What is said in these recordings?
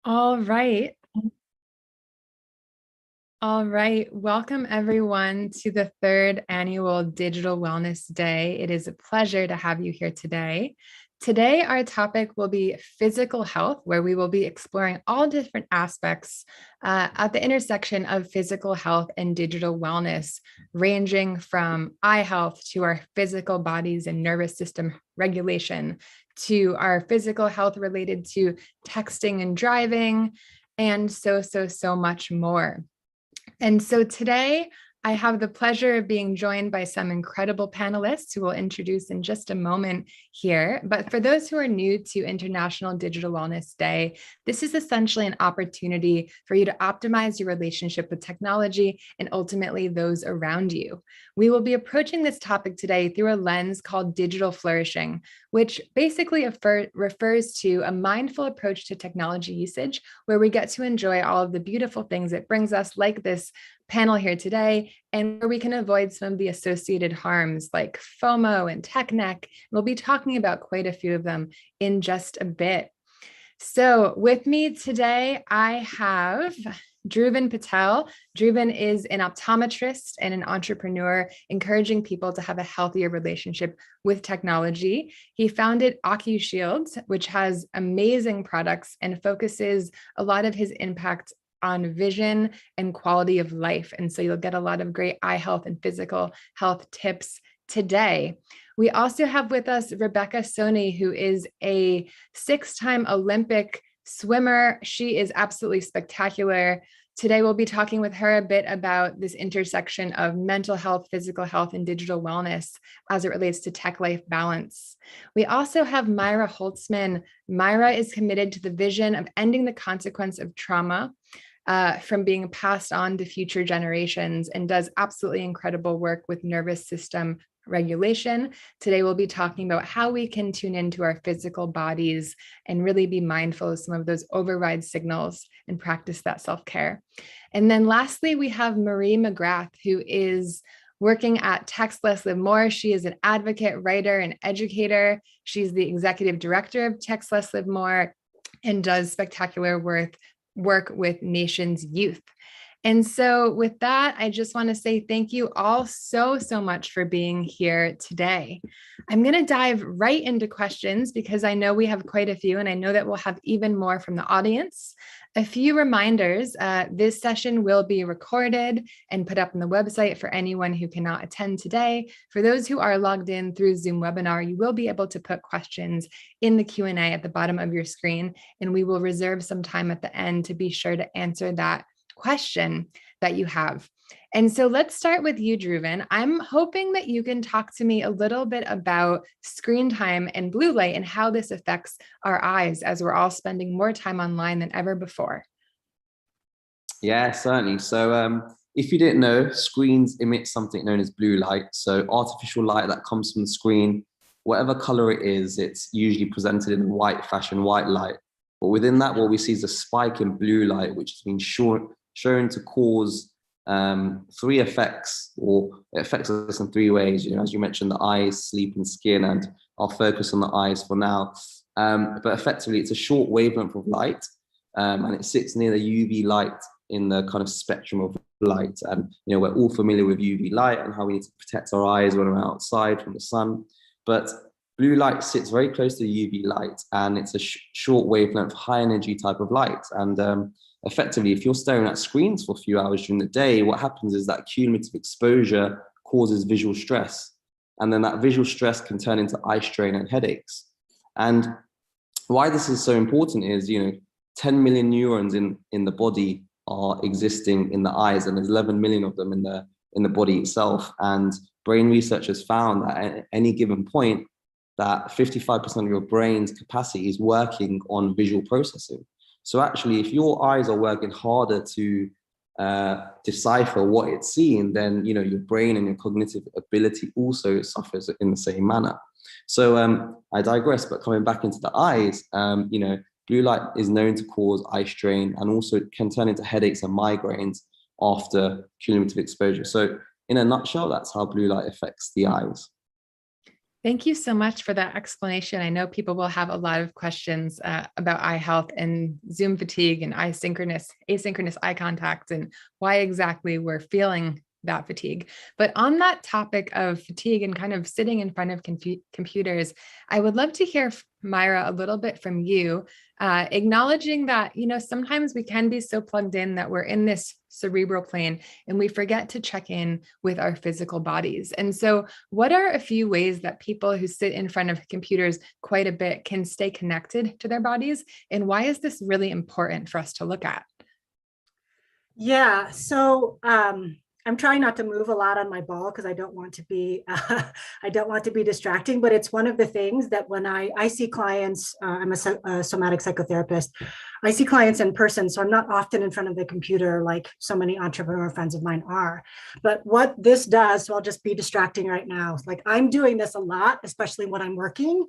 All right. All right. Welcome, everyone, to the third annual Digital Wellness Day. It is a pleasure to have you here today. Today, our topic will be physical health, where we will be exploring all different aspects at the intersection of physical health and digital wellness, ranging from eye health to our physical bodies and nervous system regulation, to our physical health related to texting and driving, and so much more. And so today, I have the pleasure of being joined by some incredible panelists who will introduce in just a moment here. But for those who are new to International Digital Wellness Day, this is essentially an opportunity for you to optimize your relationship with technology and ultimately those around you. We will be approaching this topic today through a lens called digital flourishing, which basically refers to a mindful approach to technology usage, where we get to enjoy all of the beautiful things it brings us, like this panel here today, and where we can avoid some of the associated harms like FOMO and tech neck. We'll be talking about quite a few of them in just a bit. So with me today, I have Dhruvin Patel. Dhruvin is an optometrist and an entrepreneur, encouraging people to have a healthier relationship with technology. He founded OcuShield, which has amazing products and focuses a lot of his impact on vision and quality of life. And so you'll get a lot of great eye health and physical health tips today. We also have with us Rebecca Soni, who is a 6-time Olympic swimmer. She is absolutely spectacular. Today, we'll be talking with her a bit about this intersection of mental health, physical health, and digital wellness as it relates to tech-life balance. We also have Myra Holtzman. Myra is committed to the vision of ending the consequence of trauma from being passed on to future generations, and does absolutely incredible work with nervous system regulation. Today, we'll be talking about how we can tune into our physical bodies and really be mindful of some of those override signals and practice that self-care. And then lastly, we have Marie McGrath, who is working at Text Less Live More. She is an advocate, writer, and educator. She's the executive director of Text Less Live More and does spectacular work with nation's youth. And so with that, I just want to say thank you all so much for being here today. I'm going to dive right into questions because I know we have quite a few, and I know that we'll have even more from the audience. A few reminders, this session will be recorded and put up on the website for anyone who cannot attend today. For those who are logged in through Zoom webinar, you will be able to put questions in the Q&A at the bottom of your screen, and we will reserve some time at the end to be sure to answer that question that you have. And so let's start with you, Dhruvin. I'm hoping that you can talk to me a little bit about screen time and blue light and how this affects our eyes as we're all spending more time online than ever before. Yeah, certainly. So if you didn't know, screens emit something known as blue light. So artificial light that comes from the screen, whatever color it is, it's usually presented in white fashion, white light. But within that, what we see is a spike in blue light, which has been shown to cause 3 effects, or it affects us in 3 ways. You know, as you mentioned, the eyes, sleep, and skin, and I'll focus on the eyes for now. But effectively, it's a short wavelength of light, and it sits near the UV light in the kind of spectrum of light. And you know, we're all familiar with UV light and how we need to protect our eyes when we're outside from the sun. But blue light sits very close to UV light, and it's a short wavelength, high energy type of light. And effectively, if you're staring at screens for a few hours during the day, what happens is that cumulative exposure causes visual stress. And then that visual stress can turn into eye strain and headaches. And why this is so important is, you know, 10 million neurons in the body are existing in the eyes, and there's 11 million of them in the body itself. And brain researchers found that at any given point, that 55% of your brain's capacity is working on visual processing. So actually, if your eyes are working harder to decipher what it's seeing, then you know your brain and your cognitive ability also suffers in the same manner. So I digress, but coming back into the eyes, you know, blue light is known to cause eye strain and also can turn into headaches and migraines after cumulative exposure. So in a nutshell, that's how blue light affects the eyes. Thank you so much for that explanation. I know people will have a lot of questions about eye health and Zoom fatigue and asynchronous eye contact and why exactly we're feeling that fatigue. But on that topic of fatigue and kind of sitting in front of computers, I would love to hear, Myra, a little bit from you, acknowledging that, sometimes we can be so plugged in that we're in this cerebral plane and we forget to check in with our physical bodies. And so what are a few ways that people who sit in front of computers quite a bit can stay connected to their bodies? And why is this really important for us to look at? Yeah, so I'm trying not to move a lot on my ball because I don't want to be I don't want to be distracting. But it's one of the things that when I see clients, I'm a somatic psychotherapist. I see clients in person, so I'm not often in front of the computer like so many entrepreneur friends of mine are. But what this does, so I'll just be distracting right now. Like I'm doing this a lot, especially when I'm working.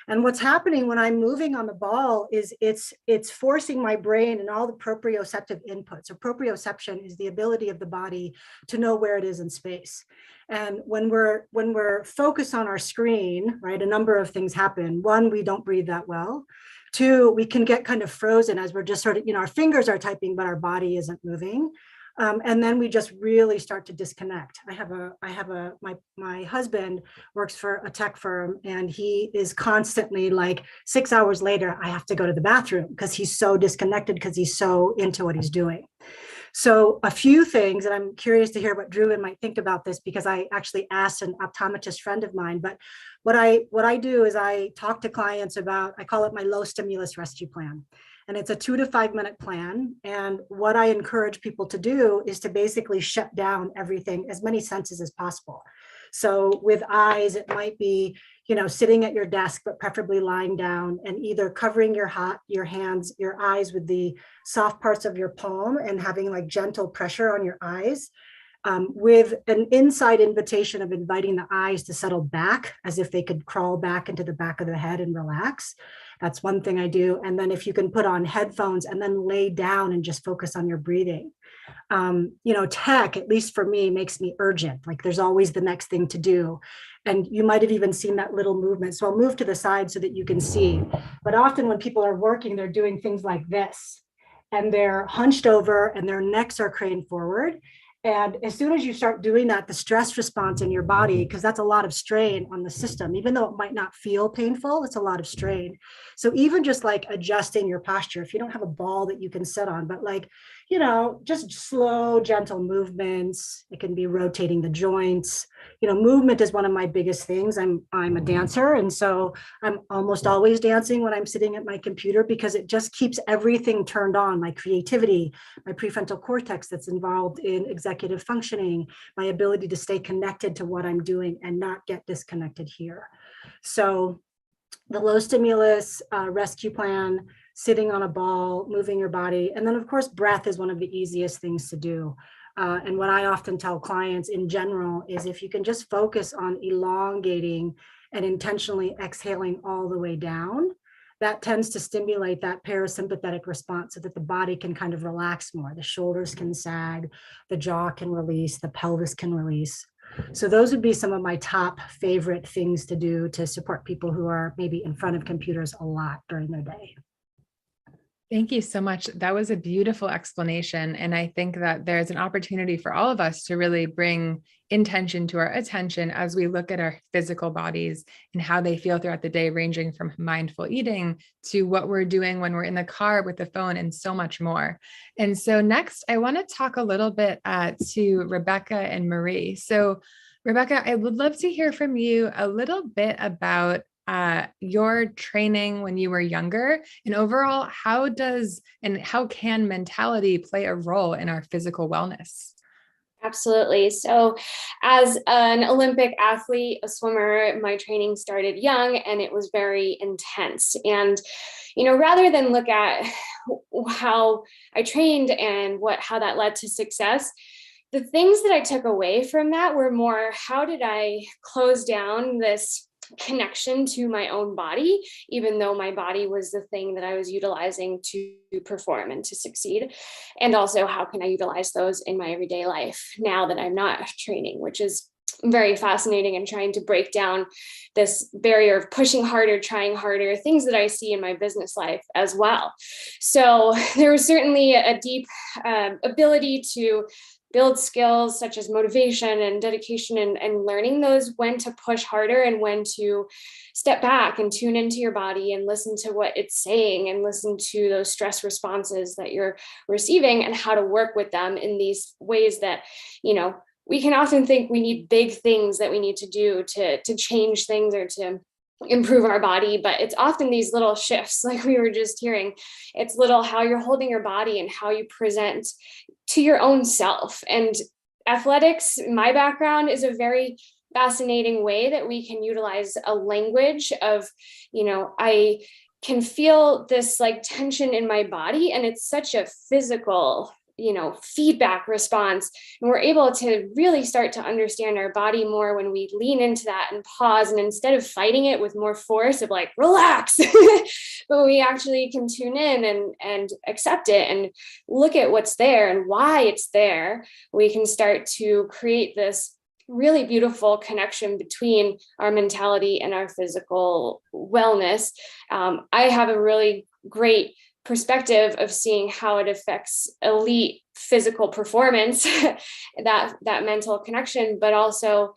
And what's happening when I'm moving on the ball is it's forcing my brain and all the proprioceptive inputs. So proprioception is the ability of the body to know where it is in space. And when we're focused on our screen, right, a number of things happen. One, we don't breathe that well. Two, we can get kind of frozen as we're just sort of, our fingers are typing, but our body isn't moving. And then we just really start to disconnect. My husband works for a tech firm, and he is constantly like 6 hours later, I have to go to the bathroom because he's so disconnected because he's so into what he's doing. So a few things, and I'm curious to hear what Dhruvin might think about this because I actually asked an optometrist friend of mine, but what I do is I talk to clients about, I call it my low stimulus rescue plan. And it's a 2 to 5 minute plan. And what I encourage people to do is to basically shut down everything, as many senses as possible. So with eyes, it might be, sitting at your desk, but preferably lying down and either covering your hands, your eyes with the soft parts of your palm and having like gentle pressure on your eyes. With an inside invitation of inviting the eyes to settle back as if they could crawl back into the back of the head and relax. That's one thing I do. And then if you can put on headphones and then lay down and just focus on your breathing. Tech, at least for me, makes me urgent. Like there's always the next thing to do. And you might have even seen that little movement. So I'll move to the side so that you can see. But often when people are working, they're doing things like this. And they're hunched over and their necks are craned forward. And as soon as you start doing that, the stress response in your body, because that's a lot of strain on the system, even though it might not feel painful, it's a lot of strain. So even just like adjusting your posture, if you don't have a ball that you can sit on, but like, just slow, gentle movements. It can be rotating the joints. Movement is one of my biggest things. I'm a dancer. And so I'm almost always dancing when I'm sitting at my computer because it just keeps everything turned on, my creativity, my prefrontal cortex that's involved in executive functioning, my ability to stay connected to what I'm doing and not get disconnected here. So the low stimulus rescue plan, sitting on a ball, moving your body. And then of course, breath is one of the easiest things to do. And what I often tell clients in general is if you can just focus on elongating and intentionally exhaling all the way down, that tends to stimulate that parasympathetic response so that the body can kind of relax more. The shoulders can sag, the jaw can release, the pelvis can release. So those would be some of my top favorite things to do to support people who are maybe in front of computers a lot during their day. Thank you so much. That was a beautiful explanation. And I think that there's an opportunity for all of us to really bring intention to our attention as we look at our physical bodies and how they feel throughout the day, ranging from mindful eating to what we're doing when we're in the car with the phone and so much more. And so next, I want to talk a little bit to Rebecca and Marie. So Rebecca, I would love to hear from you a little bit about your training when you were younger, and overall, how can mentality play a role in our physical wellness? Absolutely. So as an Olympic athlete, a swimmer, my training started young and it was very intense. And, rather than look at how I trained and how that led to success, the things that I took away from that were more, how did I close down this connection to my own body, even though my body was the thing that I was utilizing to perform and to succeed. And also, how can I utilize those in my everyday life now that I'm not training, which is very fascinating and trying to break down this barrier of pushing harder, trying harder, things that I see in my business life as well. So there was certainly a deep ability to build skills such as motivation and dedication, and learning those, when to push harder and when to step back and tune into your body and listen to what it's saying and listen to those stress responses that you're receiving, and how to work with them in these ways that, we can often think we need big things that we need to do to change things or to improve our body, but it's often these little shifts, like we were just hearing. It's little how you're holding your body and how you present to your own self. And athletics, my background, is a very fascinating way that we can utilize a language of, I can feel this like tension in my body, and it's such a physical feedback response. And we're able to really start to understand our body more when we lean into that and pause. And instead of fighting it with more force of like, relax, but we actually can tune in and accept it and look at what's there and why it's there. We can start to create this really beautiful connection between our mentality and our physical wellness. I have a really great perspective of seeing how it affects elite physical performance, that mental connection, but also,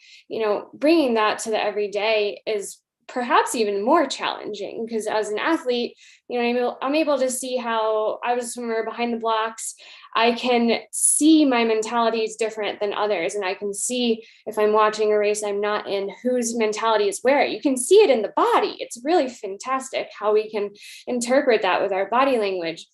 bringing that to the everyday is perhaps even more challenging, because as an athlete, I'm able to see how I was a swimmer behind the blocks. I can see my mentality is different than others. And I can see if I'm watching a race I'm not in, whose mentality is where. You can see it in the body. It's really fantastic how we can interpret that with our body language.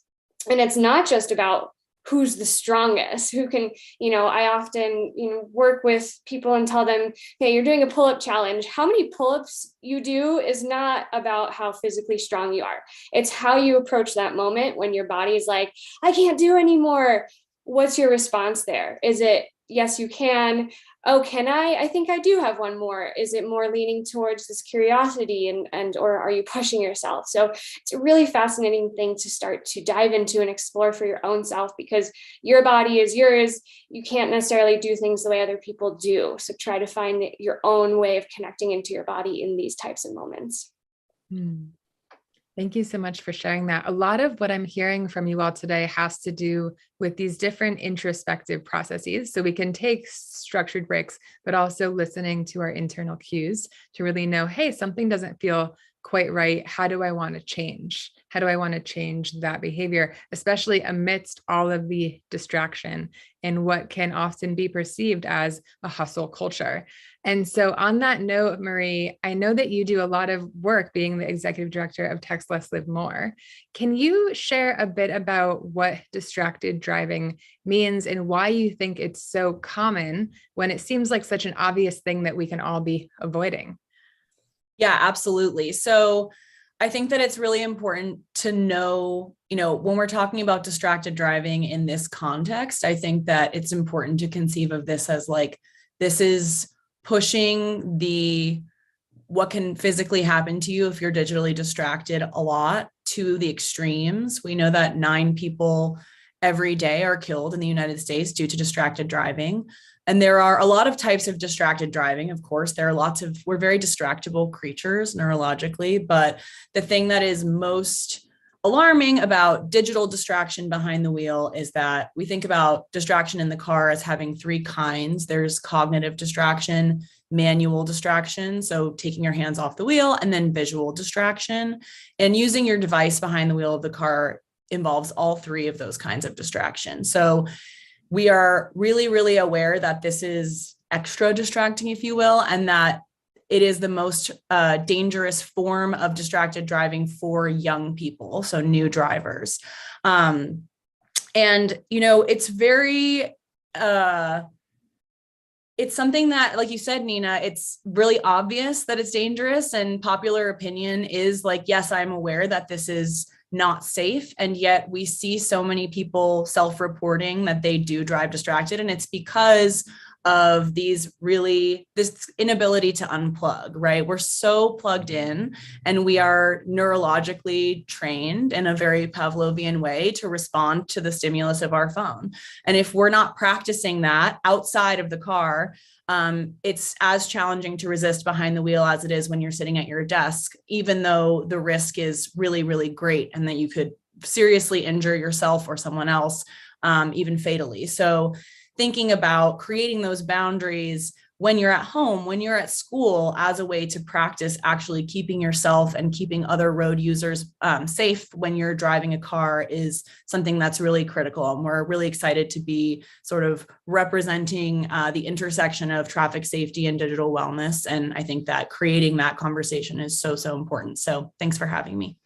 And it's not just about who's the strongest, who can, I often, work with people and tell them, hey, you're doing a pull-up challenge. How many pull-ups you do is not about how physically strong you are. It's how you approach that moment when your body's like, I can't do anymore. What's your response there? Is it, yes, you can. Oh, can I? I think I do have one more. Is it more leaning towards this curiosity or are you pushing yourself? So it's a really fascinating thing to start to dive into and explore for your own self, because your body is yours. You can't necessarily do things the way other people do. So try to find your own way of connecting into your body in these types of moments. Thank you so much for sharing that. A lot of what I'm hearing from you all today has to do with these different introspective processes. So we can take structured breaks, but also listening to our internal cues to really know, hey, something doesn't feel quite right. How do I want to change? How do I want to change that behavior, especially amidst all of the distraction and what can often be perceived as a hustle culture? And so on that note, Marie, I know that you do a lot of work being the executive director of Text Less, Live More. Can you share a bit about what distracted driving means and why you think it's so common when it seems like such an obvious thing that we can all be avoiding? Yeah, absolutely. So I think that it's really important to know, when we're talking about distracted driving in this context, I think that it's important to conceive of this as like, this is pushing what can physically happen to you if you're digitally distracted a lot to the extremes. We know that 9 people every day are killed in the United States due to distracted driving. And there are a lot of types of distracted driving. Of course, we're very distractible creatures neurologically, but the thing that is most alarming about digital distraction behind the wheel is that we think about distraction in the car as having 3 kinds. There's cognitive distraction, manual distraction, so taking your hands off the wheel, and then visual distraction. And using your device behind the wheel of the car involves all 3 of those kinds of distraction. So we are really, really aware that this is extra distracting, if you will, and that it is the most dangerous form of distracted driving for young people, so new drivers. It's very, it's something that, like you said, Nina, it's really obvious that it's dangerous, and popular opinion is like, yes, I'm aware that this is not safe. And yet we see so many people self-reporting that they do drive distracted. And it's because of this inability to unplug, right? We're so plugged in, and we are neurologically trained in a very Pavlovian way to respond to the stimulus of our phone. And if we're not practicing that outside of the car, it's as challenging to resist behind the wheel as it is when you're sitting at your desk, even though the risk is really, really great and that you could seriously injure yourself or someone else, even fatally. So thinking about creating those boundaries when you're at home, when you're at school, as a way to practice actually keeping yourself and keeping other road users safe when you're driving a car is something that's really critical. And we're really excited to be sort of representing the intersection of traffic safety and digital wellness. And I think that creating that conversation is so, so important. So thanks for having me.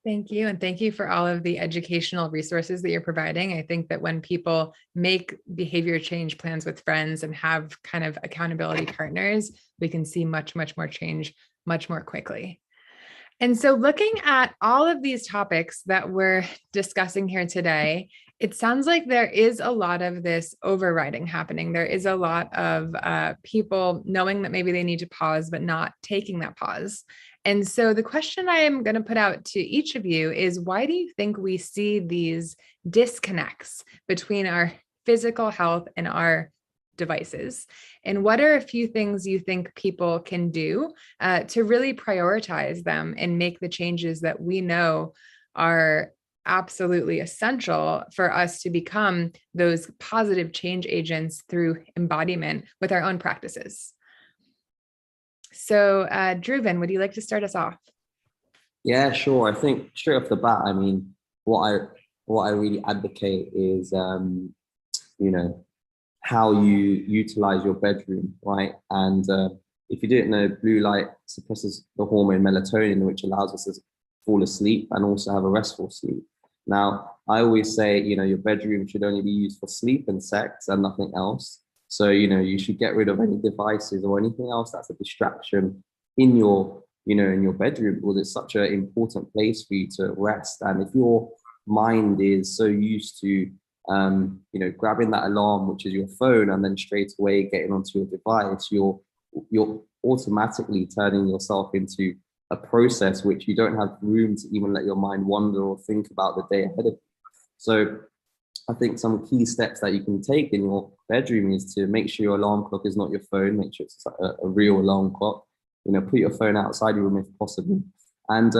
Thank you. And thank you for all of the educational resources that you're providing. I think that when people make behavior change plans with friends and have kind of accountability partners, we can see much, much more change much more quickly. And so looking at all of these topics that we're discussing here today, it sounds like there is a lot of this overriding happening. There is a lot of people knowing that maybe they need to pause, but not taking that pause. And so the question I am going to put out to each of you is, why do you think we see these disconnects between our physical health and our devices? And what are a few things you think people can do to really prioritize them and make the changes that we know are absolutely essential for us to become those positive change agents through embodiment with our own practices? So, Dhruvin, would you like to start us off? Yeah, sure. I think straight off the bat, I mean, what I really advocate is, how you utilize your bedroom, right? And if you didn't know, blue light suppresses the hormone melatonin, which allows us to fall asleep and also have a restful sleep. Now, I always say, your bedroom should only be used for sleep and sex and nothing else. So, you should get rid of any devices or anything else that's a distraction in your bedroom, because it's such an important place for you to rest. And if your mind is so used to, grabbing that alarm, which is your phone, and then straight away getting onto your device, you're automatically turning yourself into a process which you don't have room to even let your mind wander or think about the day ahead of you. So I think some key steps that you can take in your bedroom is to make sure your alarm clock is not your phone. Make sure it's a real alarm clock. Put your phone outside your room if possible. And,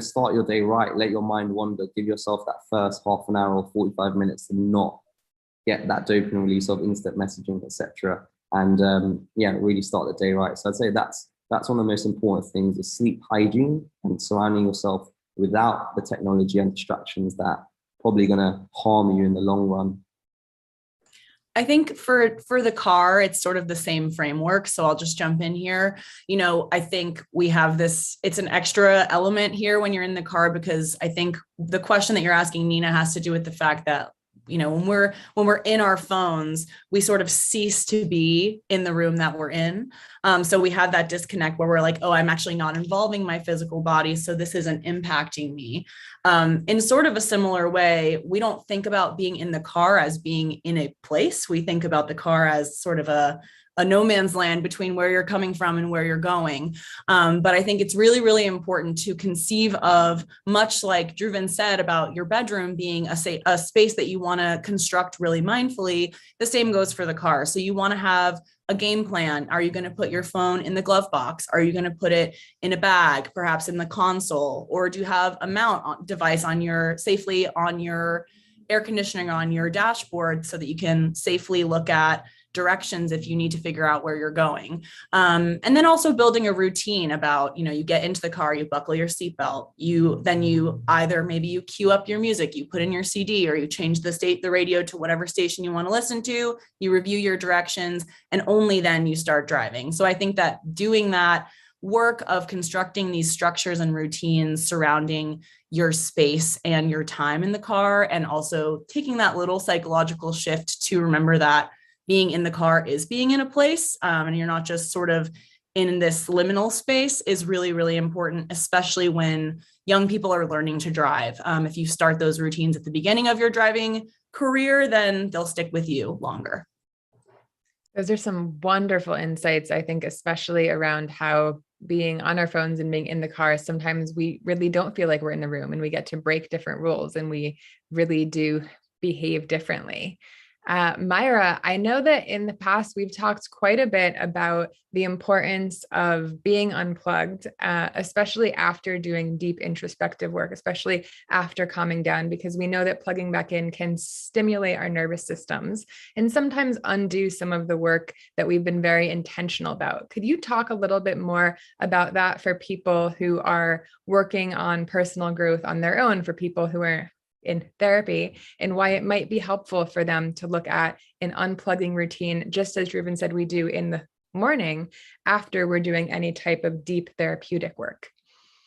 start your day right. Let your mind wander. Give yourself that first half an hour or 45 minutes to not get that dopamine release of instant messaging, etc. And, really start the day right. So I'd say that's one of the most important things, is sleep hygiene and surrounding yourself without the technology and distractions that probably going to harm you in the long run. I think for the car, it's sort of the same framework. So I'll just jump in here. I think we have this, it's an extra element here when you're in the car, because I think the question that you're asking, Nina, has to do with the fact that, when we're in our phones, we sort of cease to be in the room that we're in. So we have that disconnect where we're like, oh, I'm actually not involving my physical body, so this isn't impacting me. In sort of a similar way, we don't think about being in the car as being in a place. We think about the car as sort of a no man's land between where you're coming from and where you're going. But I think it's really, really important to conceive of, much like Dhruvin said about your bedroom being a space that you want to construct really mindfully, the same goes for the car. So you want to have a game plan. Are you going to put your phone in the glove box? Are you going to put it in a bag, perhaps in the console? Or do you have a mount device safely on your air conditioning on your dashboard so that you can safely look at directions if you need to figure out where you're going. And then also building a routine about, you get into the car, you buckle your seatbelt, you cue up your music, you put in your CD, or you change the radio to whatever station you want to listen to, you review your directions, and only then you start driving. So I think that doing that work of constructing these structures and routines surrounding your space and your time in the car, and also taking that little psychological shift to remember that being in the car is being in a place, and you're not just sort of in this liminal space, is really, really important, especially when young people are learning to drive. If you start those routines at the beginning of your driving career, then they'll stick with you longer. Those are some wonderful insights, I think, especially around how being on our phones and being in the car, sometimes we really don't feel like we're in the room and we get to break different rules and we really do behave differently. Myra, I know that in the past, we've talked quite a bit about the importance of being unplugged, especially after doing deep introspective work, especially after calming down, because we know that plugging back in can stimulate our nervous systems and sometimes undo some of the work that we've been very intentional about. Could you talk a little bit more about that for people who are working on personal growth on their own, for people who are in therapy, and why it might be helpful for them to look at an unplugging routine, just as Dhruvin said we do in the morning after we're doing any type of deep therapeutic work?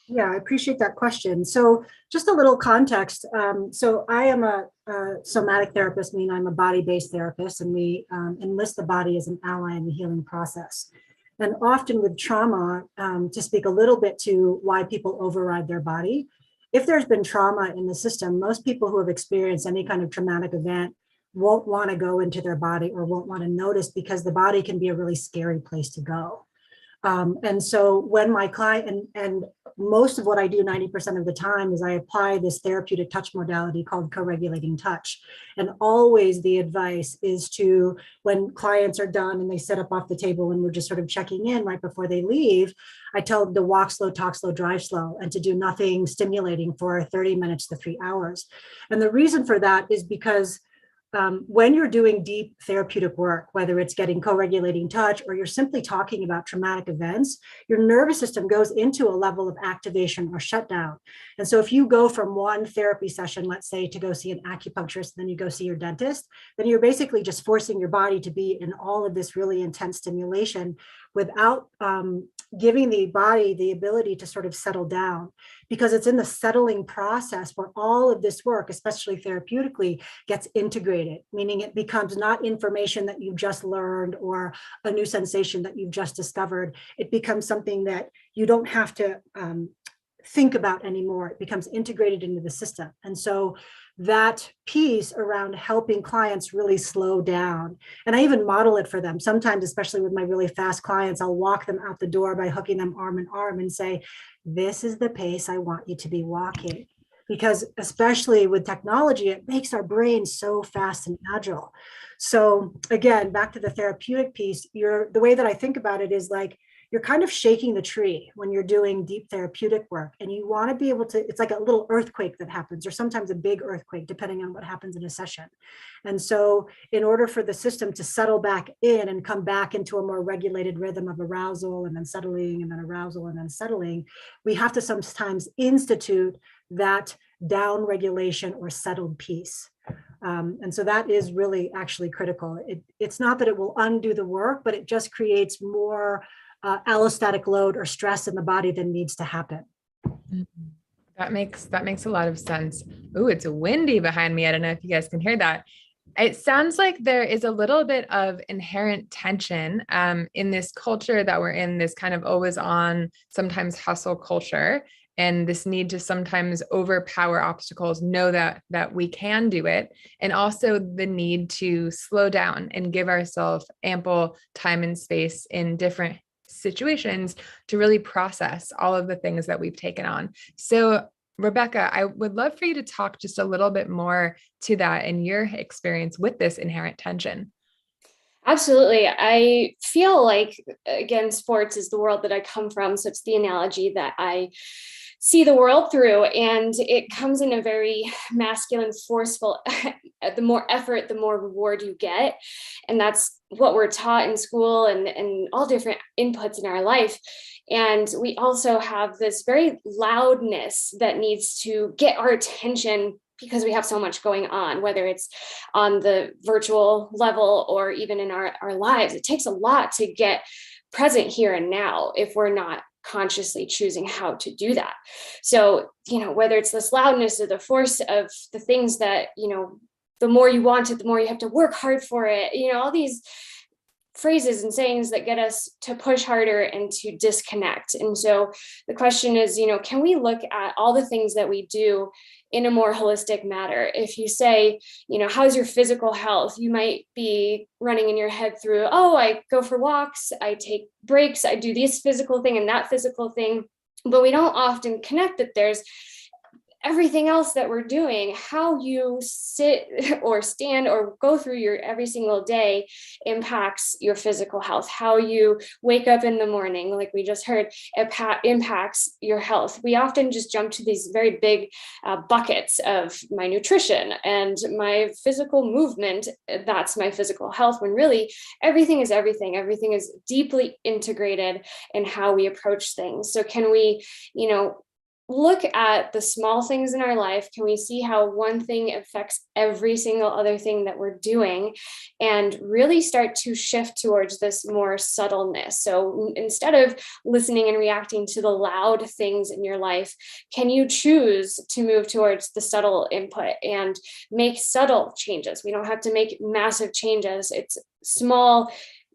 Yeah, I appreciate that question. So just a little context. So I am a somatic therapist, meaning I'm a body-based therapist, and we enlist the body as an ally in the healing process. And often with trauma, to speak a little bit to why people override their body, if there's been trauma in the system, most people who have experienced any kind of traumatic event won't want to go into their body or won't want to notice, because the body can be a really scary place to go. And so when my client, and most of what I do 90% of the time, is I apply this therapeutic touch modality called co-regulating touch. And always the advice is to, when clients are done and they sit up off the table and we're just sort of checking in right before they leave, I tell them to walk slow, talk slow, drive slow, and to do nothing stimulating for 30 minutes to 3 hours. And the reason for that is because when you're doing deep therapeutic work, whether it's getting co-regulating touch or you're simply talking about traumatic events, your nervous system goes into a level of activation or shutdown. And so if you go from one therapy session, let's say, to go see an acupuncturist, and then you go see your dentist, then you're basically just forcing your body to be in all of this really intense stimulation without giving the body the ability to sort of settle down, because it's in the settling process where all of this work, especially therapeutically, gets integrated, meaning it becomes not information that you've just learned or a new sensation that you've just discovered. It becomes something that you don't have to think about anymore. It becomes integrated into the system. And so that piece around helping clients really slow down, and I even model it for them sometimes, especially with my really fast clients, I'll walk them out the door by hooking them arm in arm and say, this is the pace I want you to be walking. Because especially with technology, it makes our brains so fast and agile. So again, back to the therapeutic piece, the way that I think about it is like, you're kind of shaking the tree when you're doing deep therapeutic work, and you want to be able to, it's like a little earthquake that happens, or sometimes a big earthquake, depending on what happens in a session. And so in order for the system to settle back in and come back into a more regulated rhythm of arousal and then settling and then arousal and then settling, we have to sometimes institute that down regulation or settled piece. And so that is really actually critical. It's not that it will undo the work, but it just creates more allostatic load or stress in the body than needs to happen. That makes a lot of sense. Ooh, it's windy behind me. I don't know if you guys can hear that. It sounds like there is a little bit of inherent tension in this culture that we're in, this kind of always on, sometimes hustle culture, and this need to sometimes overpower obstacles, know that we can do it, and also the need to slow down and give ourselves ample time and space in different situations to really process all of the things that we've taken on. So Rebecca, I would love for you to talk just a little bit more to that and your experience with this inherent tension. Absolutely. I feel like, again, sports is the world that I come from. So it's the analogy that I see the world through, and it comes in a very masculine, forceful, the more effort, the more reward you get. And that's what we're taught in school and all different inputs in our life. And we also have this very loudness that needs to get our attention because we have so much going on, whether it's on the virtual level or even in our lives. It takes a lot to get present here and now if we're not consciously choosing how to do that. So, whether it's this loudness or the force of the things that, the more you want it, the more you have to work hard for it, all these phrases and sayings that get us to push harder and to disconnect. And so the question is, can we look at all the things that we do in a more holistic manner? If you say, how's your physical health? You might be running in your head through, oh, I go for walks, I take breaks, I do this physical thing and that physical thing. But we don't often connect that there's everything else that we're doing. How you sit or stand or go through your every single day impacts your physical health. How you wake up in the morning, like we just heard, impacts your health. We often just jump to these very big buckets of my nutrition and my physical movement. That's my physical health, when really everything is everything. Everything is deeply integrated in how we approach things. So can we, look at the small things in our life? Can we see how one thing affects every single other thing that we're doing, and really start to shift towards this more subtleness? So instead of listening and reacting to the loud things in your life, can you choose to move towards the subtle input and make subtle changes? We don't have to make massive changes. It's small,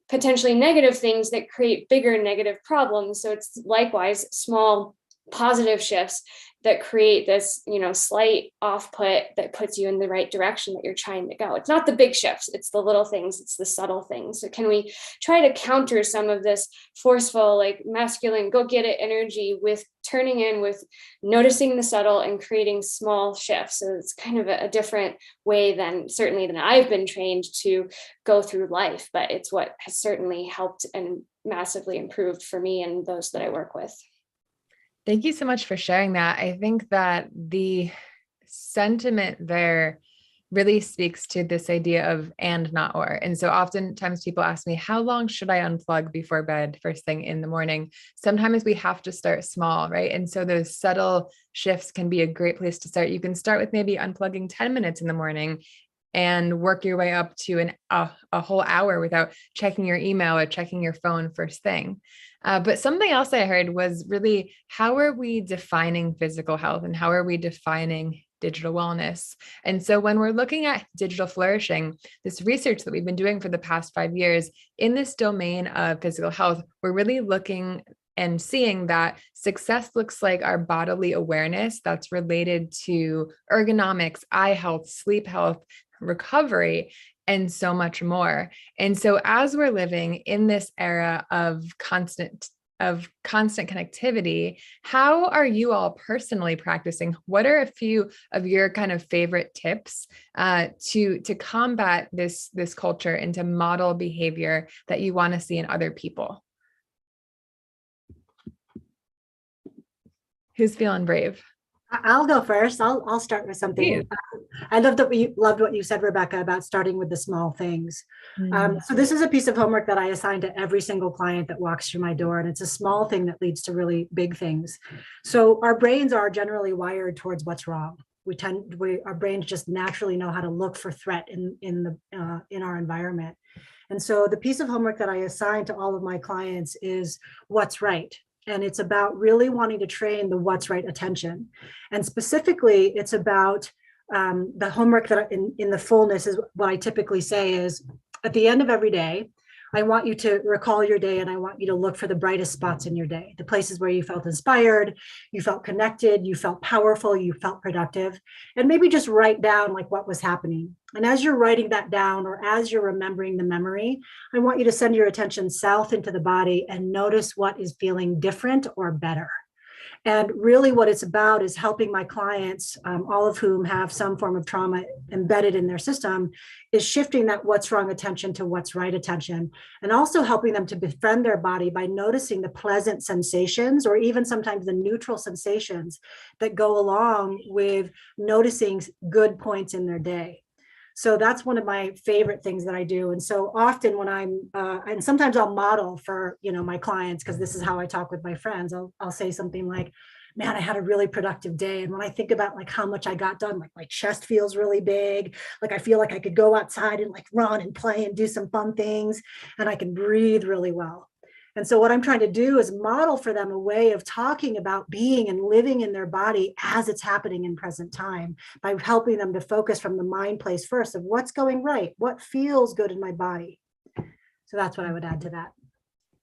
potentially negative things that create bigger negative problems. So it's likewise small positive shifts that create this, slight off put that puts you in the right direction that you're trying to go. It's not the big shifts, it's the little things, it's the subtle things. So can we try to counter some of this forceful, like masculine, go get it energy with turning in, with noticing the subtle and creating small shifts? So it's kind of a different way than I've been trained to go through life, but it's what has certainly helped and massively improved for me and those that I work with. Thank you so much for sharing that. I think that the sentiment there really speaks to this idea of and not or. And so oftentimes people ask me, how long should I unplug before bed first thing in the morning? Sometimes we have to start small, right? And so those subtle shifts can be a great place to start. You can start with maybe unplugging 10 minutes in the morning and work your way up to a whole hour without checking your email or checking your phone first thing. But something else I heard was really, how are we defining physical health and how are we defining digital wellness? And so when we're looking at digital flourishing, this research that we've been doing for the past 5 years in this domain of physical health, we're really looking and seeing that success looks like our bodily awareness that's related to ergonomics, eye health, sleep health, recovery, and so much more. And so as we're living in this era of constant connectivity, how are you all personally practicing? What are a few of your kind of favorite tips to combat this culture and to model behavior that you want to see in other people? Who's feeling brave? I'll go first. I'll start with something. I loved what you said, Rebecca, about starting with the small things. So this is a piece of homework that I assign to every single client that walks through my door, and it's a small thing that leads to really big things. So our brains are generally wired towards what's wrong. Our brains just naturally know how to look for threat in our environment. And so the piece of homework that I assign to all of my clients is what's right. And it's about really wanting to train the what's right attention. And specifically, it's about the homework that in the fullness is what I typically say is, at the end of every day, I want you to recall your day and I want you to look for the brightest spots in your day, the places where you felt inspired, you felt connected, you felt powerful, you felt productive, and maybe just write down like what was happening. And as you're writing that down, or as you're remembering the memory, I want you to send your attention south into the body and notice what is feeling different or better. And really what it's about is helping my clients, all of whom have some form of trauma embedded in their system, is shifting that what's wrong attention to what's right attention, and also helping them to befriend their body by noticing the pleasant sensations, or even sometimes the neutral sensations that go along with noticing good points in their day. So that's one of my favorite things that I do. And so often when I'm, and sometimes I'll model for, my clients, because this is how I talk with my friends. I'll say something like, man, I had a really productive day. And when I think about like how much I got done, like my chest feels really big. Like I feel like I could go outside and like run and play and do some fun things. And I can breathe really well. And so what I'm trying to do is model for them a way of talking about being and living in their body as it's happening in present time, by helping them to focus from the mind place first of what's going right, what feels good in my body. So that's what I would add to that.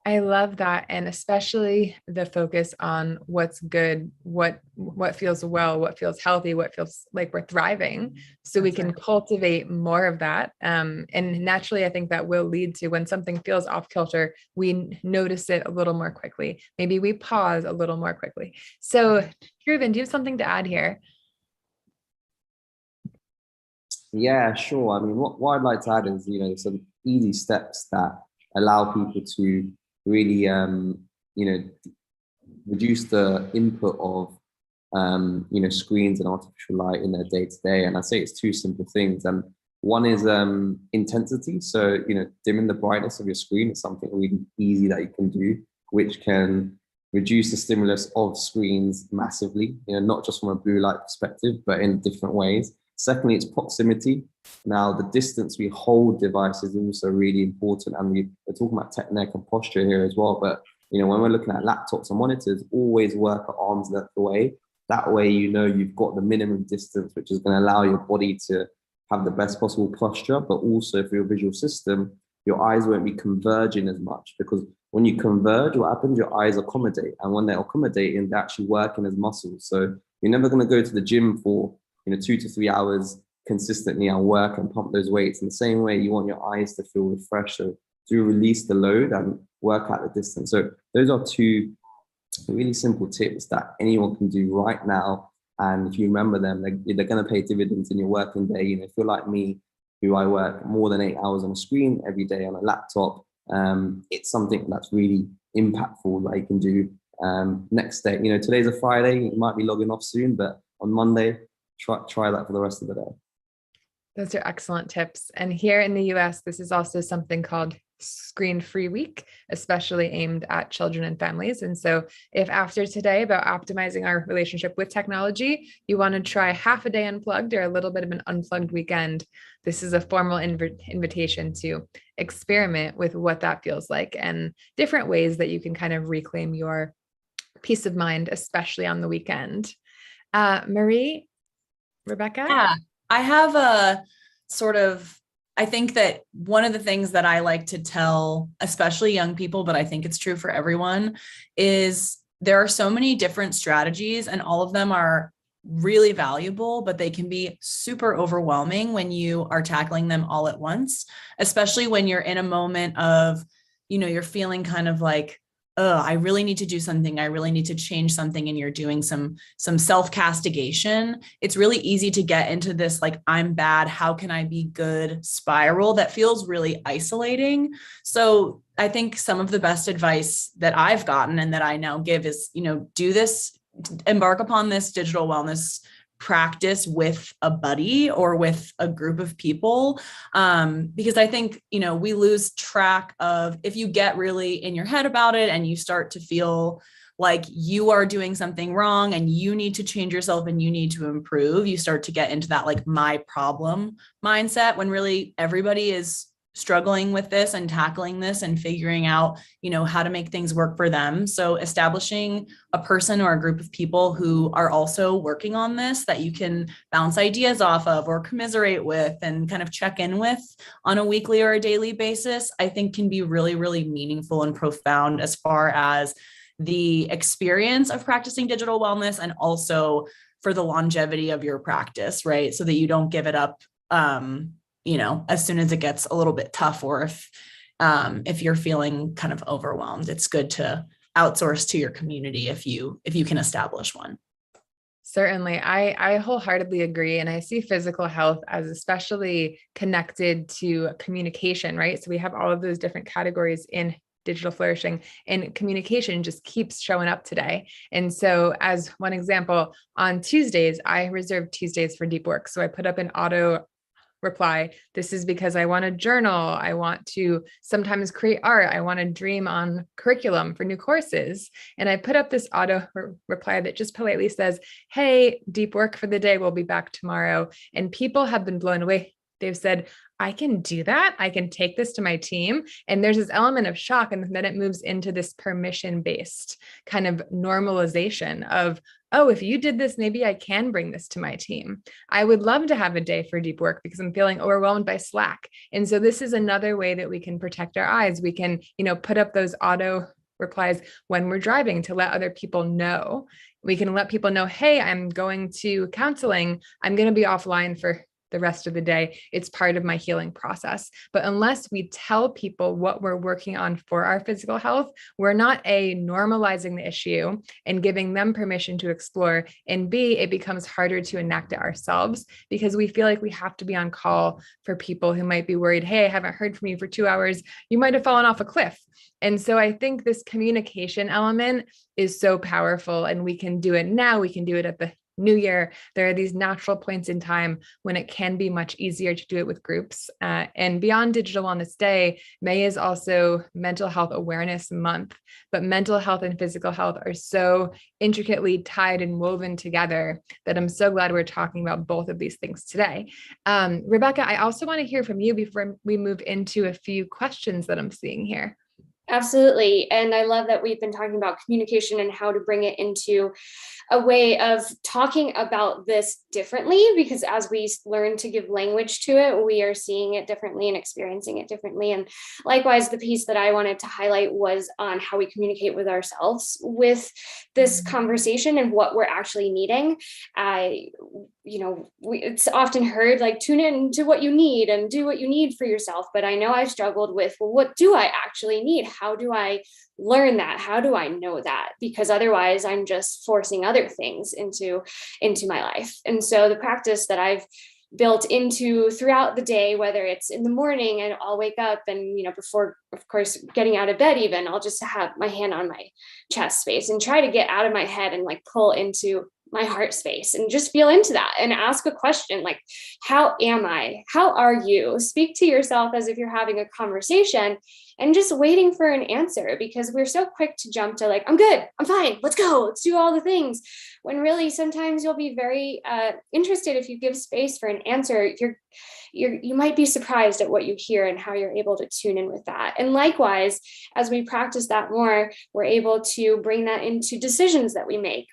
I love that. And especially the focus on what's good, what feels well, what feels healthy, what feels like we're thriving. So we can cultivate more of that. And naturally, I think that will lead to, when something feels off kilter, we notice it a little more quickly. Maybe we pause a little more quickly. So Dhruvin, do you have something to add here? Yeah, sure. I mean, what I'd like to add is, some easy steps that allow people to really, reduce the input of, screens and artificial light in their day to day. And I say it's two simple things. And one is intensity. So, dimming the brightness of your screen is something really easy that you can do, which can reduce the stimulus of screens massively, not just from a blue light perspective, but in different ways. Secondly, it's proximity. Now, the distance we hold devices is also really important. And we're talking about neck and posture here as well. But, when we're looking at laptops and monitors, always work at arm's length away. That way, you've got the minimum distance, which is going to allow your body to have the best possible posture. But also for your visual system, your eyes won't be converging as much, because when you converge, what happens? Your eyes accommodate. And when they're accommodating, they're actually working as muscles. So you're never going to go to the gym for 2 to 3 hours consistently and work and pump those weights. In the same way, you want your eyes to feel refreshed. So do release the load and work at the distance. So those are two really simple tips that anyone can do right now. And if you remember them, they're going to pay dividends in your working day. If you're like me, who I work more than 8 hours on a screen every day on a laptop, it's something that's really impactful that you can do next day. Today's a Friday, you might be logging off soon, but on Monday, try that for the rest of the day. Those are excellent tips. And here in the US, this is also something called Screen-Free Week, especially aimed at children and families. And so if after today about optimizing our relationship with technology, you want to try half a day unplugged or a little bit of an unplugged weekend, this is a formal invitation to experiment with what that feels like and different ways that you can kind of reclaim your peace of mind, especially on the weekend. Marie, Rebecca? Yeah, I have a sort of, I think that one of the things that I like to tell, especially young people, but I think it's true for everyone, is there are so many different strategies and all of them are really valuable, but they can be super overwhelming when you are tackling them all at once, especially when you're in a moment of, you're feeling kind of like, oh, I really need to do something. I really need to change something. And you're doing some self-castigation. It's really easy to get into this, like, I'm bad, how can I be good spiral that feels really isolating. So I think some of the best advice that I've gotten and that I now give is, do this, embark upon this digital wellness practice with a buddy or with a group of people. Because I think, we lose track of, if you get really in your head about it and you start to feel like you are doing something wrong and you need to change yourself and you need to improve, you start to get into that, like, my problem mindset, when really everybody is struggling with this and tackling this and figuring out, how to make things work for them. So establishing a person or a group of people who are also working on this that you can bounce ideas off of or commiserate with and kind of check in with on a weekly or a daily basis, I think can be really, really meaningful and profound as far as the experience of practicing digital wellness and also for the longevity of your practice, right? So that you don't give it up, as soon as it gets a little bit tough, or if you're feeling kind of overwhelmed, it's good to outsource to your community if you can establish one. Certainly. I wholeheartedly agree. And I see physical health as especially connected to communication, right? So we have all of those different categories in digital flourishing, and communication just keeps showing up today. And so as one example, on Tuesdays, I reserve Tuesdays for deep work. So I put up an auto reply. This is because I want to journal. I want to sometimes create art. I want to dream on curriculum for new courses. And I put up this auto reply that just politely says, hey, deep work for the day. We'll be back tomorrow. And people have been blown away. They've said, I can do that. I can take this to my team. And there's this element of shock. And then it moves into this permission-based kind of normalization of, oh, if you did this, maybe I can bring this to my team. I would love to have a day for deep work because I'm feeling overwhelmed by Slack. And so this is another way that we can protect our eyes. We can, put up those auto replies when we're driving to let other people know. We can let people know, hey, I'm going to counseling. I'm going to be offline for the rest of the day. It's part of my healing process. But unless we tell people what we're working on for our physical health, we're not normalizing the issue and giving them permission to explore. And B, it becomes harder to enact it ourselves because we feel like we have to be on call for people who might be worried, hey, I haven't heard from you for 2 hours. You might have fallen off a cliff. And so I think this communication element is so powerful, and we can do it now. We can do it at the New Year. There are these natural points in time when it can be much easier to do it with groups. And beyond Digital Wellness Day, May is also Mental Health Awareness Month. But mental health and physical health are so intricately tied and woven together that I'm so glad we're talking about both of these things today. Rebecca, I also want to hear from you before we move into a few questions that I'm seeing here. Absolutely. And I love that we've been talking about communication and how to bring it into a way of talking about this differently, because as we learn to give language to it, we are seeing it differently and experiencing it differently. And likewise, the piece that I wanted to highlight was on how we communicate with ourselves with this conversation and what we're actually needing. It's often heard like tune in to what you need and do what you need for yourself. But I know I've struggled with, well, what do I actually need? How do I learn that? How do I know that? Because otherwise I'm just forcing other things into my life. And so the practice that I've built into throughout the day, whether it's in the morning and I'll wake up and, before, of course, getting out of bed, even I'll just have my hand on my chest space and try to get out of my head and like pull into my heart space and just feel into that and ask a question like, how am I? How are you? Speak to yourself as if you're having a conversation and just waiting for an answer, because we're so quick to jump to like, I'm good, I'm fine, let's go, let's do all the things. When really sometimes you'll be very interested if you give space for an answer. You might be surprised at what you hear and how you're able to tune in with that. And likewise, as we practice that more, we're able to bring that into decisions that we make.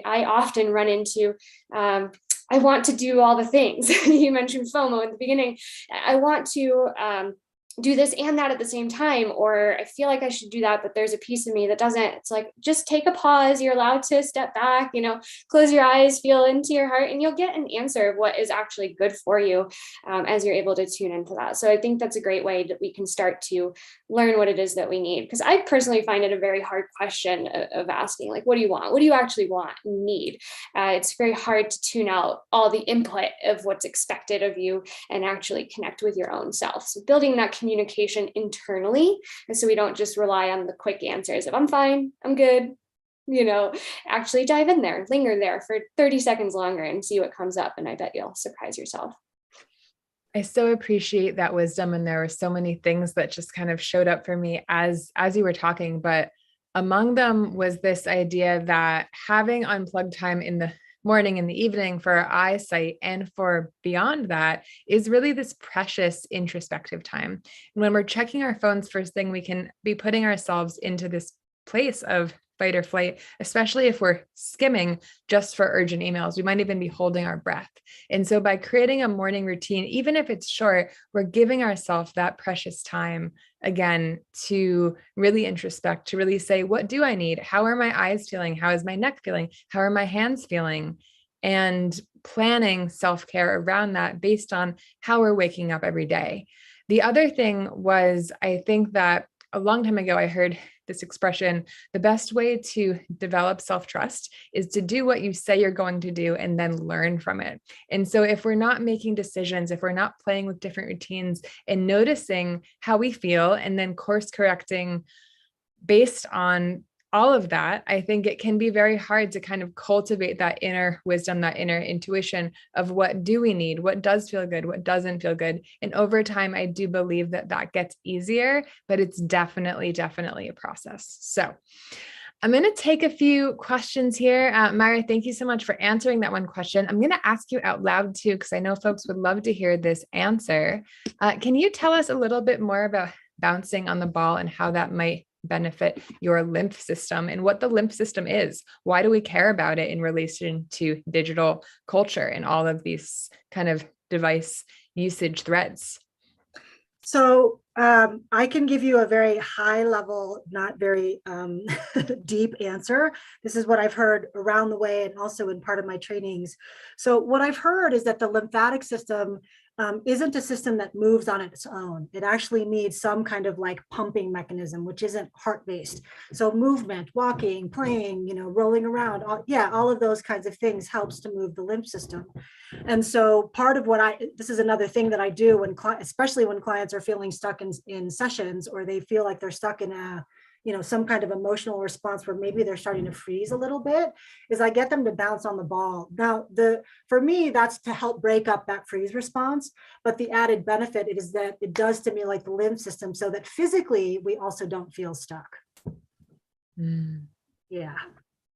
I often run into, I want to do all the things. You mentioned FOMO in the beginning. I want to do this and that at the same time, or I feel like I should do that, but there's a piece of me that doesn't. It's like, just take a pause. You're allowed to step back, close your eyes, feel into your heart, and you'll get an answer of what is actually good for you as you're able to tune into that. So I think that's a great way that we can start to learn what it is that we need. Because I personally find it a very hard question of asking, like, what do you want? What do you actually want and need? It's very hard to tune out all the input of what's expected of you and actually connect with your own self. So building that communication internally, and so we don't just rely on the quick answers of I'm fine, I'm good, actually dive in there, linger there for 30 seconds longer and see what comes up. And I bet you'll surprise yourself. I so appreciate that wisdom. And there were so many things that just kind of showed up for me as you were talking, but among them was this idea that having unplugged time in the morning and the evening for our eyesight and for beyond that is really this precious introspective time. And when we're checking our phones first thing, we can be putting ourselves into this place of fight or flight, especially if we're skimming just for urgent emails. We might even be holding our breath. And so by creating a morning routine, even if it's short, we're giving ourselves that precious time again to really introspect, to really say, what do I need? How are my eyes feeling? How is my neck feeling? How are my hands feeling? And planning self-care around that based on how we're waking up every day. The other thing was, I think that a long time ago, I heard this expression, the best way to develop self-trust is to do what you say you're going to do and then learn from it. And so if we're not making decisions, if we're not playing with different routines and noticing how we feel and then course correcting based on all of that, I think it can be very hard to kind of cultivate that inner wisdom, that inner intuition of what do we need, what does feel good, what doesn't feel good. And over time, I do believe that that gets easier, but it's definitely a process. So I'm going to take a few questions here. Myra, thank you so much for answering that one question. I'm going to ask you out loud too, because I know folks would love to hear this answer. Can you tell us a little bit more about bouncing on the ball and how that might benefit your lymph system and what the lymph system is. Why do we care about it in relation to digital culture and all of these kind of device usage threads? So I can give you a very high level, not very deep answer. This is what I've heard around the way and also in part of my trainings. So what I've heard is that the lymphatic system isn't a system that moves on its own. It actually needs some kind of like pumping mechanism, which isn't heart-based. So movement, walking, playing, rolling around, all of those kinds of things helps to move the lymph system. And so part of this is another thing that I do especially when clients are feeling stuck in sessions, or they feel like they're stuck in some kind of emotional response where maybe they're starting to freeze a little bit, is I get them to bounce on the ball. Now, for me, that's to help break up that freeze response. But the added benefit is that it does stimulate the lymph system so that physically we also don't feel stuck. Yeah.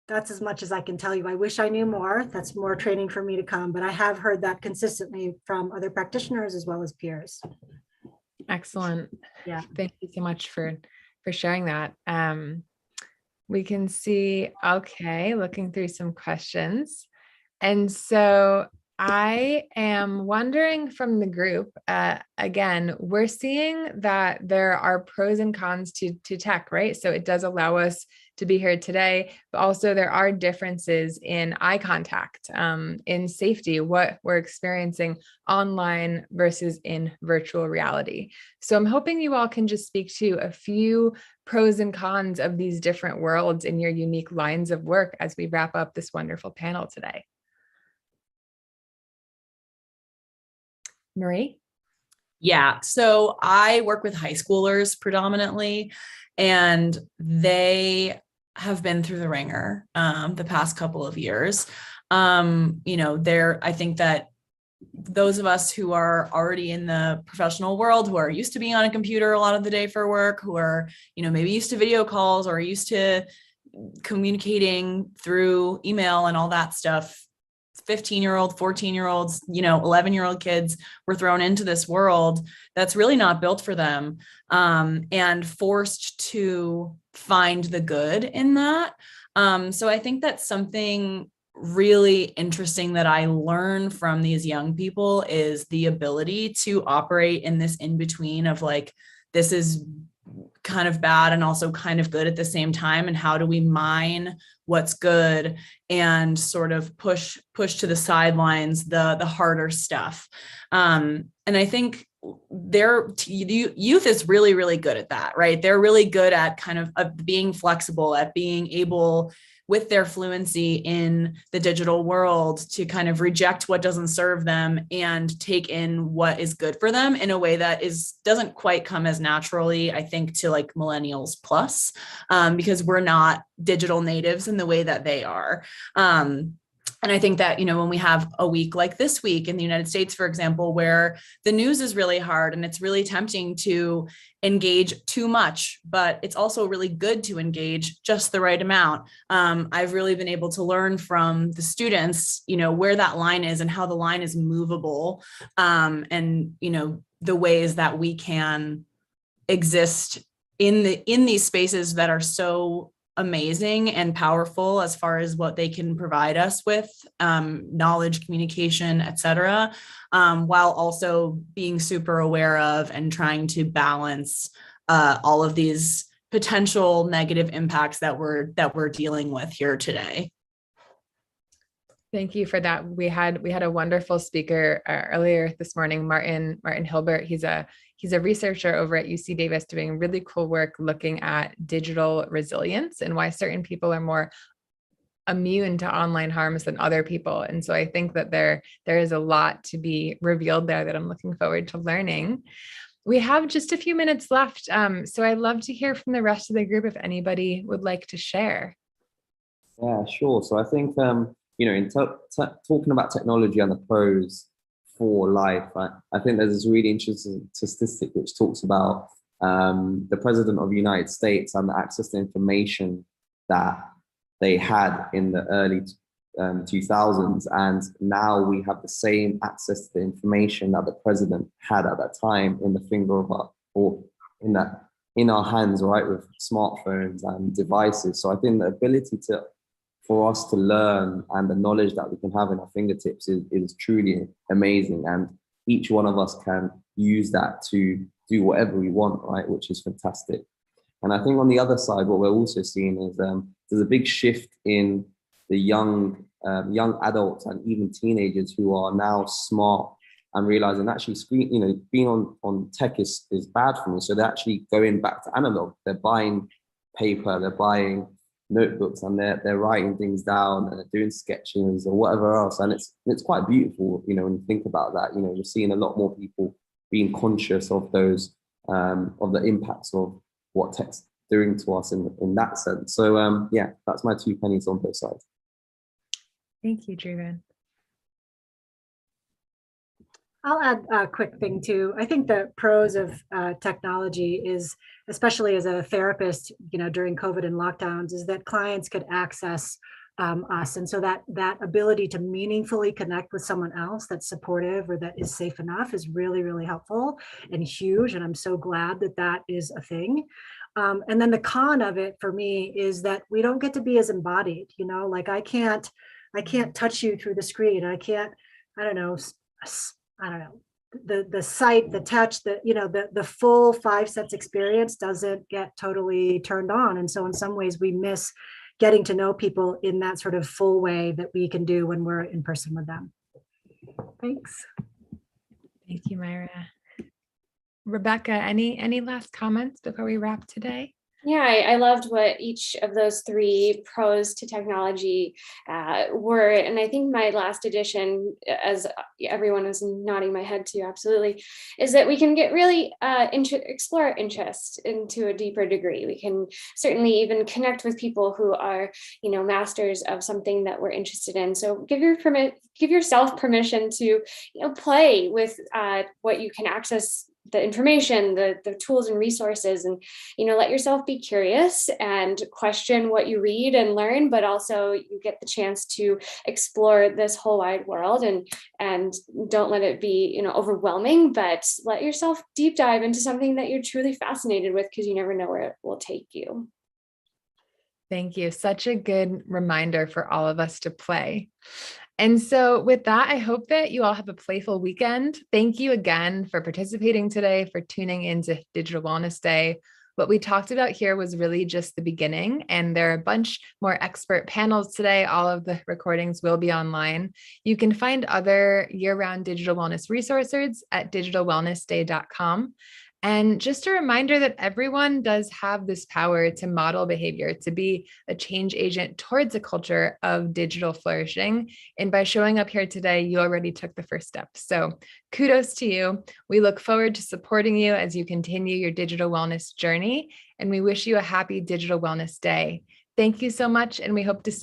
That's as much as I can tell you. I wish I knew more. That's more training for me to come, but I have heard that consistently from other practitioners as well as peers. Excellent. Yeah. Thank you so much for sharing that. We can see, okay, looking through some questions. And so I am wondering from the group, again, we're seeing that there are pros and cons to tech, right? So it does allow us to be here today, but also there are differences in eye contact, in safety, what we're experiencing online versus in virtual reality. So I'm hoping you all can just speak to a few pros and cons of these different worlds in your unique lines of work as we wrap up this wonderful panel today. Marie? Yeah, so I work with high schoolers predominantly, and they have been through the ringer the past couple of years. I think that those of us who are already in the professional world, who are used to being on a computer a lot of the day for work, who are, maybe used to video calls or used to communicating through email and all that stuff, 15-year-old, 14-year-olds, 11-year-old kids were thrown into this world that's really not built for them, and forced to find the good in that. So I think that's something really interesting that I learn from these young people is the ability to operate in this in-between of like, this is kind of bad and also kind of good at the same time, and how do we mine what's good and sort of push to the sidelines the harder stuff. And I think youth is really, really good at that, right? They're really good at kind of being flexible, at being able with their fluency in the digital world to kind of reject what doesn't serve them and take in what is good for them in a way that doesn't quite come as naturally, I think, to like millennials plus, because we're not digital natives in the way that they are. And I think that, when we have a week like this week in the United States, for example, where the news is really hard and it's really tempting to engage too much, but it's also really good to engage just the right amount. I've really been able to learn from the students, where that line is and how the line is movable, and, the ways that we can exist in these spaces that are so amazing and powerful as far as what they can provide us with, knowledge, communication, et while also being super aware of and trying to balance all of these potential negative impacts that we're dealing with here today. Thank you for that. We had a wonderful speaker earlier this morning, Martin Hilbert. He's a researcher over at UC Davis doing really cool work looking at digital resilience and why certain people are more immune to online harms than other people. And so I think that there is a lot to be revealed there that I'm looking forward to learning. We have just a few minutes left. So I'd love to hear from the rest of the group if anybody would like to share. Yeah, sure. So I think, in talking about technology and the pros for life, I think there's this really interesting statistic which talks about the president of the United States and the access to information that they had in the early 2000s, and now we have the same access to the information that the president had at that time in the finger of or in that in our hands, right, with smartphones and devices. So I think the ability for us to learn and the knowledge that we can have in our fingertips is truly amazing. And each one of us can use that to do whatever we want, right, which is fantastic. And I think on the other side, what we're also seeing is there's a big shift in the young adults and even teenagers who are now smart and realizing actually being on tech is bad for me. So they're actually going back to analog. They're buying paper, they're buying notebooks, and they're writing things down and they're doing sketches or whatever else. And it's quite beautiful, when you think about that. You're seeing a lot more people being conscious of those of the impacts of what tech's doing to us in that sense. So that's my 2 pennies on both sides. Thank you, Dhruvin. I'll add a quick thing too. I think the pros of technology is, especially as a therapist, during COVID and lockdowns, is that clients could access us. And so that ability to meaningfully connect with someone else that's supportive or that is safe enough is really, really helpful and huge. And I'm so glad that is a thing. And then the con of it for me is that we don't get to be as embodied, like I can't touch you through the screen. I can't, the sight, the touch, the full 5 sense experience doesn't get totally turned on. And so in some ways we miss getting to know people in that sort of full way that we can do when we're in person with them. Thanks. Thank you, Myra. Rebecca, any last comments before we wrap today? Yeah, I loved what each of those 3 pros to technology were. And I think my last addition, as everyone is nodding my head to, absolutely, is that we can get really explore our interest into a deeper degree. We can certainly even connect with people who are, masters of something that we're interested in. So give yourself permission to, play with what you can access, the information, the tools and resources, and, let yourself be curious and question what you read and learn, but also you get the chance to explore this whole wide world, and don't let it be, overwhelming, but let yourself deep dive into something that you're truly fascinated with, because you never know where it will take you. Thank you. Such a good reminder for all of us to play. And so with that, I hope that you all have a playful weekend. Thank you again for participating today, for tuning into Digital Wellness Day. What we talked about here was really just the beginning, and there are a bunch more expert panels today. All of the recordings will be online. You can find other year-round digital wellness resources at digitalwellnessday.com. And just a reminder that everyone does have this power to model behavior, to be a change agent towards a culture of digital flourishing. And by showing up here today, you already took the first step. So kudos to you. We look forward to supporting you as you continue your digital wellness journey. And we wish you a happy Digital Wellness Day. Thank you so much. And we hope to see